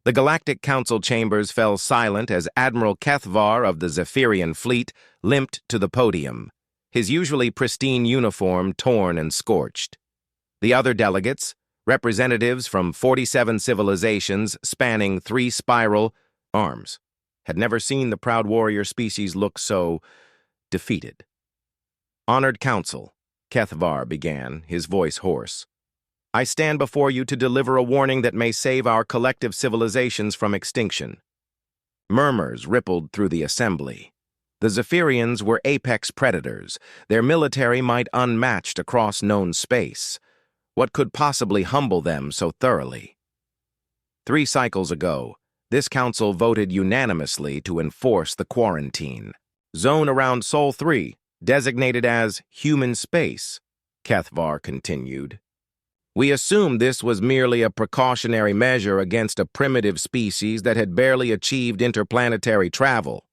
The Galactic Council chambers fell silent as Admiral Kethvar of the Zephyrian fleet limped to the podium, his usually pristine uniform torn and scorched. The other delegates, representatives from 47 civilizations spanning 3 spiral arms, had never seen the proud warrior species look so defeated. "Honored Council," Kethvar began, his voice hoarse. "I stand before you to deliver a warning that may save our collective civilizations from extinction." Murmurs rippled through the assembly. The Zephyrians were apex predators, their military might unmatched across known space. What could possibly humble them so thoroughly? 3 cycles ago, this council voted unanimously to enforce the quarantine zone around Sol 3, designated as human space, Kethvar continued. "We assumed this was merely a precautionary measure against a primitive species that had barely achieved interplanetary travel.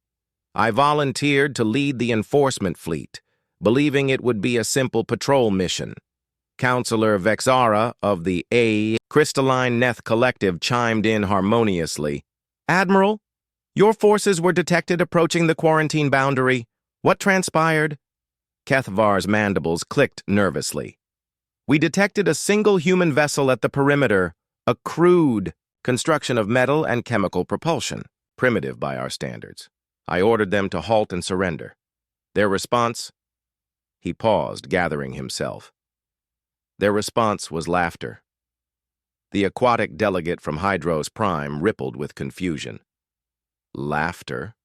I volunteered to lead the enforcement fleet, believing it would be a simple patrol mission." Counselor Vexara of the Crystalline Neth Collective chimed in harmoniously. "Admiral, your forces were detected approaching the quarantine boundary. What transpired?" Kethvar's mandibles clicked nervously. "We detected a single human vessel at the perimeter, a crude construction of metal and chemical propulsion, primitive by our standards. I ordered them to halt and surrender. Their response?" He paused, gathering himself. Their response was laughter. The aquatic delegate from Hydros Prime rippled with confusion. Laughter?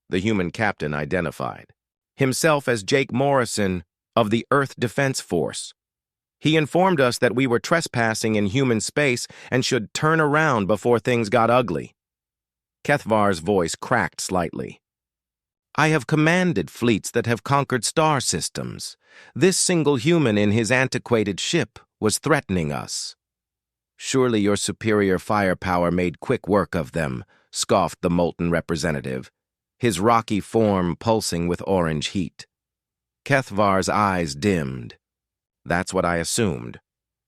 The human captain identified himself as Jake Morrison of the Earth Defense Force. He informed us that we were trespassing in human space and should turn around before things got ugly. Kethvar's voice cracked slightly. "I have commanded fleets that have conquered star systems. This single human in his antiquated ship was threatening us." "Surely your superior firepower made quick work of them," scoffed the molten representative, his rocky form pulsing with orange heat. Kethvar's eyes dimmed. "That's what I assumed.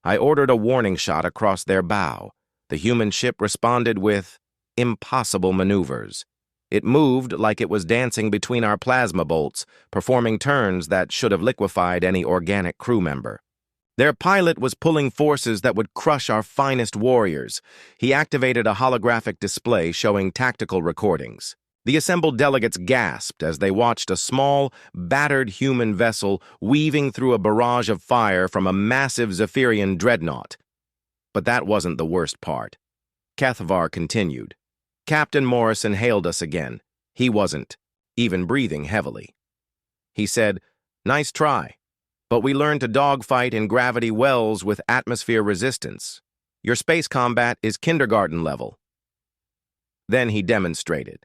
I ordered a warning shot across their bow. The human ship responded with impossible maneuvers. It moved like it was dancing between our plasma bolts, performing turns that should have liquefied any organic crew member. Their pilot was pulling forces that would crush our finest warriors." He activated a holographic display showing tactical recordings. The assembled delegates gasped as they watched a small, battered human vessel weaving through a barrage of fire from a massive Zephyrian dreadnought. But that wasn't the worst part. Kethvar continued. Captain Morrison hailed us again. He wasn't even breathing heavily. He said, "Nice try, but we learned to dogfight in gravity wells with atmosphere resistance. Your space combat is kindergarten level." Then he demonstrated.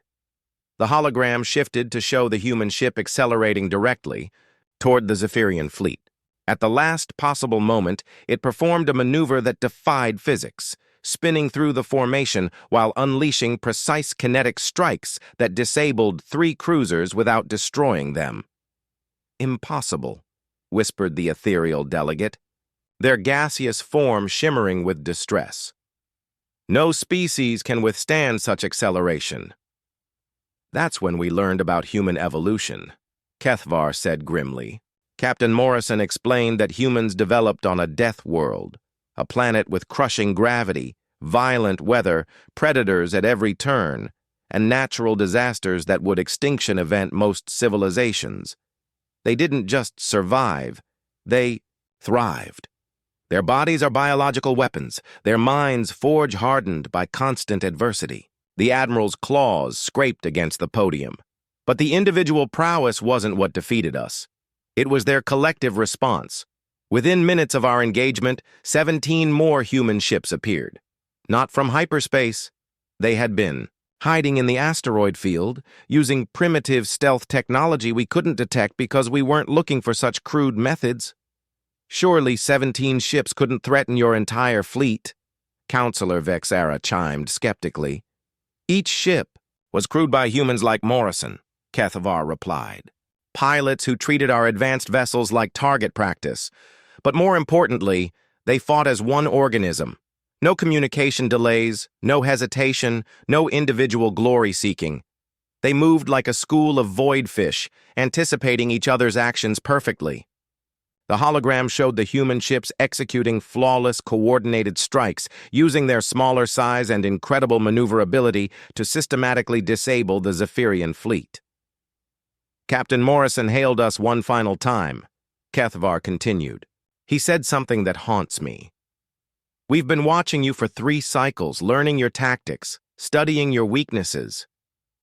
The hologram shifted to show the human ship accelerating directly toward the Zephyrian fleet. At the last possible moment, it performed a maneuver that defied physics, spinning through the formation while unleashing precise kinetic strikes that disabled 3 cruisers without destroying them. "Impossible," whispered the ethereal delegate, their gaseous form shimmering with distress. "No species can withstand such acceleration." "That's when we learned about human evolution," Kethvar said grimly. Captain Morrison explained that humans developed on a death world, a planet with crushing gravity, violent weather, predators at every turn, and natural disasters that would extinction event most civilizations. They didn't just survive, they thrived. Their bodies are biological weapons, their minds forge-hardened by constant adversity. The Admiral's claws scraped against the podium. But the individual prowess wasn't what defeated us. It was their collective response. Within minutes of our engagement, 17 more human ships appeared. Not from hyperspace. They had been hiding in the asteroid field, using primitive stealth technology we couldn't detect because we weren't looking for such crude methods. "Surely 17 ships couldn't threaten your entire fleet," Counselor Vexara chimed skeptically. "Each ship was crewed by humans like Morrison," Kethvar replied. "Pilots who treated our advanced vessels like target practice. But more importantly, they fought as one organism, No communication delays, no hesitation, no individual glory-seeking. They moved like a school of void fish, anticipating each other's actions perfectly. The hologram showed the human ships executing flawless, coordinated strikes, using their smaller size and incredible maneuverability to systematically disable the Zephyrian fleet. Captain Morrison hailed us one final time. Kethvar continued. He said something that haunts me. We've been watching you for 3 cycles, learning your tactics, studying your weaknesses.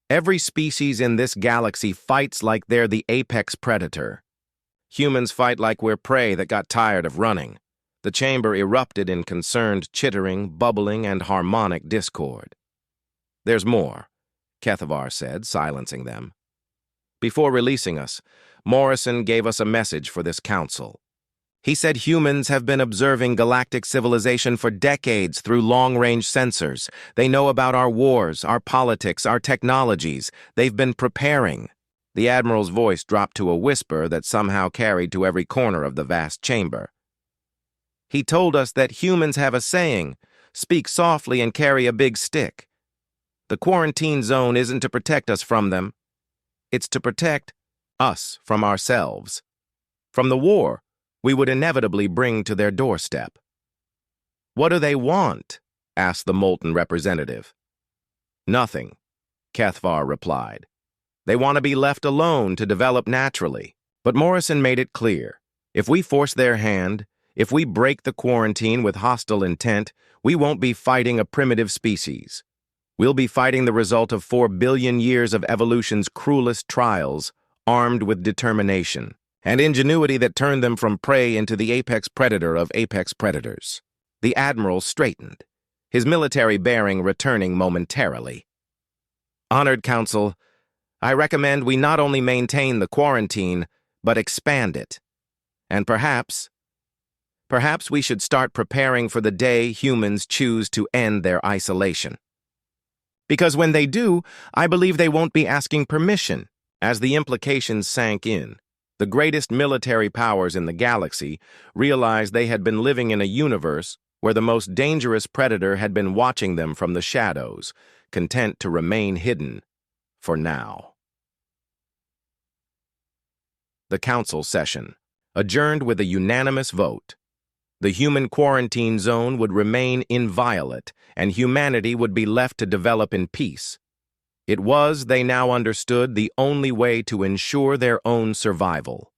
Every species in this galaxy fights like they're the apex predator. Humans fight like we're prey that got tired of running. The chamber erupted in concerned chittering, bubbling, and harmonic discord. There's more, Kethvar said, silencing them. Before releasing us, Morrison gave us a message for this council. He said humans have been observing galactic civilization for decades through long-range sensors. They know about our wars, our politics, our technologies. They've been preparing. The Admiral's voice dropped to a whisper that somehow carried to every corner of the vast chamber. He told us that humans have a saying, speak softly and carry a big stick. The quarantine zone isn't to protect us from them. It's to protect us from ourselves. From the war we would inevitably bring to their doorstep. What do they want? Asked the molten representative. Nothing, Kethvar replied. They want to be left alone to develop naturally. But Morrison made it clear, if we force their hand, if we break the quarantine with hostile intent, we won't be fighting a primitive species. We'll be fighting the result of 4 billion years of evolution's cruelest trials, armed with determination and ingenuity that turned them from prey into the apex predator of apex predators. The Admiral straightened, his military bearing returning momentarily. Honored Council, I recommend we not only maintain the quarantine, but expand it. And perhaps we should start preparing for the day humans choose to end their isolation. Because when they do, I believe they won't be asking permission. As the implications sank in, the greatest military powers in the galaxy realized they had been living in a universe where the most dangerous predator had been watching them from the shadows, content to remain hidden for now. The council session adjourned with a unanimous vote. The human quarantine zone would remain inviolate, and humanity would be left to develop in peace. It was, they now understood, the only way to ensure their own survival.